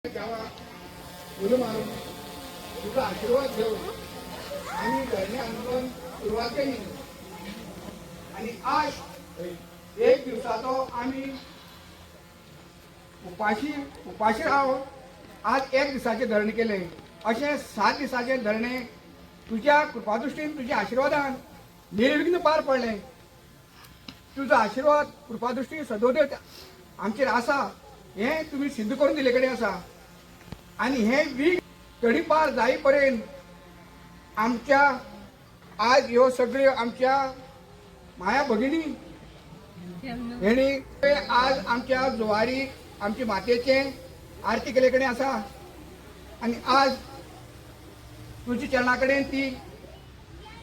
गावा उडी मारून तुझा आशीर्वाद घेऊन आम्ही धरणे आंदोलन सुरुवात केली आणि आज एक दिवसाचो आम्ही उपाशी आहोत. आज एक दिवसाचे धरणे केले. असे 7 दिवसाचे धरणे तुझ्या कृपादृष्टीने तुझ्या आशीर्वादान निर्विघ्न पार पडले. तुझा आशीर्वाद कृपादृष्टी सदोदेव आमचेर आसा हे तुम्ही सिद्ध करून दिले कडे आसा आणि हे वीक तडी पार जाईपर्यंत आमच्या आज ह्यो सगळे आमच्या माया भगिनी हेणी आज आमच्या जुवारी आमच्या मातेचे आरती केले कडे आसा आणि आज तुझी चरणाकडे ती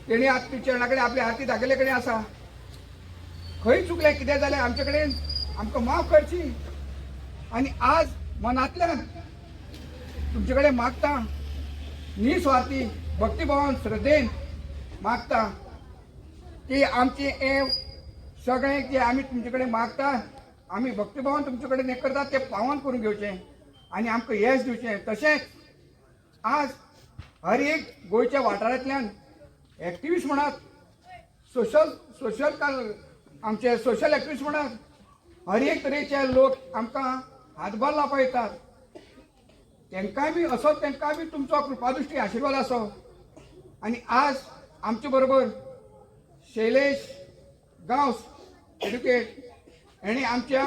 तेणी आज तुझ्या चरणाकडे आपली आरती दाखयले कडे आसा. खंय चुकले कितें जालें आमचे कडेन आमकां माफ करची आणि आज मनातल्यान तुमचे कडेन मागता निस्वार्थी भक्तिभावान श्रद्धेन मागता की आमचे हे सगळे जे आम्ही तुमचे कडेन मागता आम्ही भक्तिभावान तुमचे कडेन हें करतात ते पावन करून घेवचें आणि आमकां यश दिवचें. तशेंच आज हर एक गोंयच्या वाठारांतल्यान एक्टिविस्ट म्हणात सोशल आमचे सोशल एक्टिविस्ट म्हणात हर एक तरेचे लोक आमकां हातभार लावपाक येतात. तांकांय बी असो तांकांय बी तुमचो कृपादृश्टी आशिर्वाद आसो. आणि आज आमचे बरोबर शैलेश गांवस एडुकेट हेणे आमच्या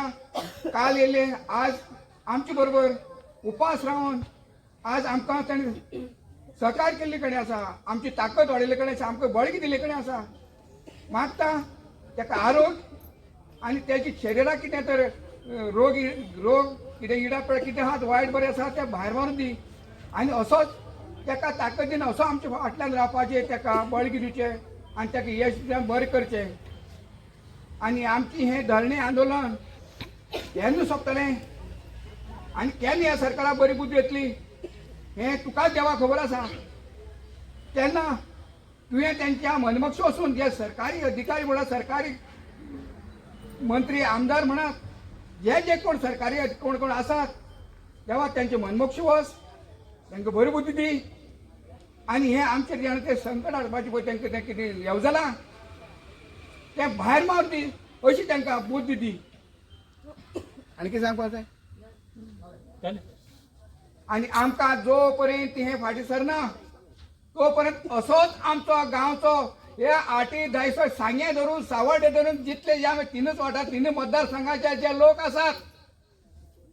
काल येयले आज आमचे बरोबर उपास रावन आज आमकां ताणें सहकार्य केल्ले कडेन आसा. आमची ताकद वाडयले कडेन आसा. आमकां बळगी दिले कडेन आसा. मागता ताका आरोग्य आणि त्याची शरिराक कितें तर रोग कितें इडा पिडा कितें आहा वायट बरें आसा तें भायर मारून दी आनी असोच ताका ताकद दिन असो आमच्या फाटल्यान रावपाचें ताका बळगी दिवचें आनी ताका यश बरें करचें. आनी आमची हें धरणे आंदोलन केन्ना सोंपतलें आनी केन्ना ह्या सरकाराक बरी बुद्धी येतली हें तुकाच देवा खबर आसा. तेन्ना तुवें तेंच्या मनमक्ष वचून जे सरकारी अधिकारी म्हणा सरकारी मंत्री आमदार म्हणा जे कोण सरकारी कोण आसात तेव्हा त्यांचे मनमोक्ष वच तांकां बरी बुद्धी दी आनी हे आमचे जेन्ना ते संकट हाडपाचें पळय तांकां तें कितें येवजलां तें भायर मार दी अशी तांकां बुद्धी दी. आनी कितें सांगपाक जाय आनी आमकां जो पर्यंत हे फाटीं सरना तो पर्यंत असोच आमचो गांवचो हे 8-10 सांगे धरून सावर्डे धरून जितले जे आमी तीनच वाठार 3 मतदारसंघाचे जे लोक आसात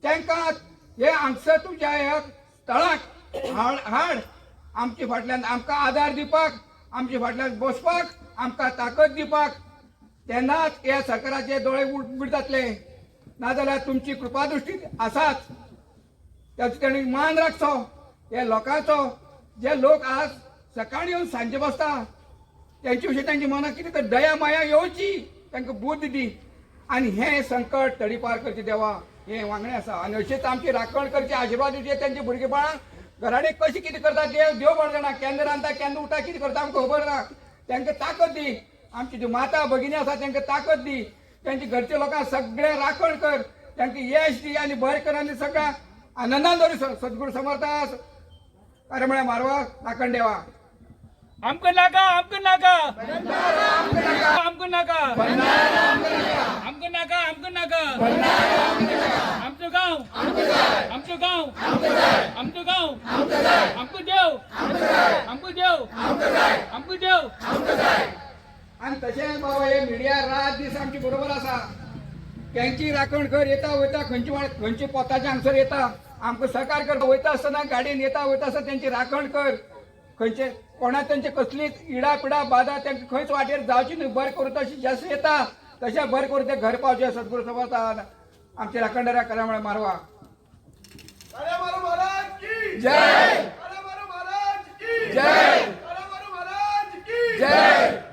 तांकां हे हांगसर तुमच्या ह्या स्थळाक हाड आमचे फाटल्यान आमकां आदार दिवपाक आमचे फाटल्यान बसपाक आमकां ताकद दिवपाक तेन्नाच ह्या सरकाराचे दोळे उगड जातले. नाजाल्यार तुमची कृपादृश्टी आसाच त्याचो तेणी मान राखचो. हे लोकांचो जे लोक आज सकाळी येवन सांजे बसता त्यांचे विशीं तांच्या मनाक कितें तर दया माया येवची तांकां बुद्धी दी आनी हें संकट तडीपार करचें देवा हें वांगडे आसा. आनी अशेंच आमची राखण करची आशिर्वाद दिवचे तांचे भुरगेपणाक घराडे कशें कितें करता देव बरें जाणा. केन्ना रांदता केन्ना उठा कितें करता आमकां खबर ना. तांकां ताकद दी. आमची ज्यो माता भगिनी आसा तांकां ताकद दी. तांच्या घरच्या लोकांक सगळें राखण कर तांकां यश दी आनी बरें कर आनी सगळ्या आनंदान दवरी सद्गुरू समर्थास अरे म्हळ्यार मारवा राखण देवा. हमको नाका हमको नाका हमको नाका हमको नाका हमको नाका हमको गांव हमको गांव हमको गांव हमको देव हमको देव हमको देव. आणि तशेंच बाबा हे मिडिया रात दीस आमची बरोबर आसा. त्यांची राखण कर येता वयता खंयची पोताचे हांगसर येता आमकां सहकार कर वयता आसतना गाडयेन येता वयता आसतना त्यांची राखण कर. खंयचे कोणा त्यांचे कसलीच इडा पिडा बाधा तांकां खंयच वाटेर जावची न्हय. बरें करूं तशें जशें येता तशें बरें करून ते घर पावचे सद्गुरू समर्थान आमचे राखणदारा करा म्हळ्यार मारवा. जय जय जय.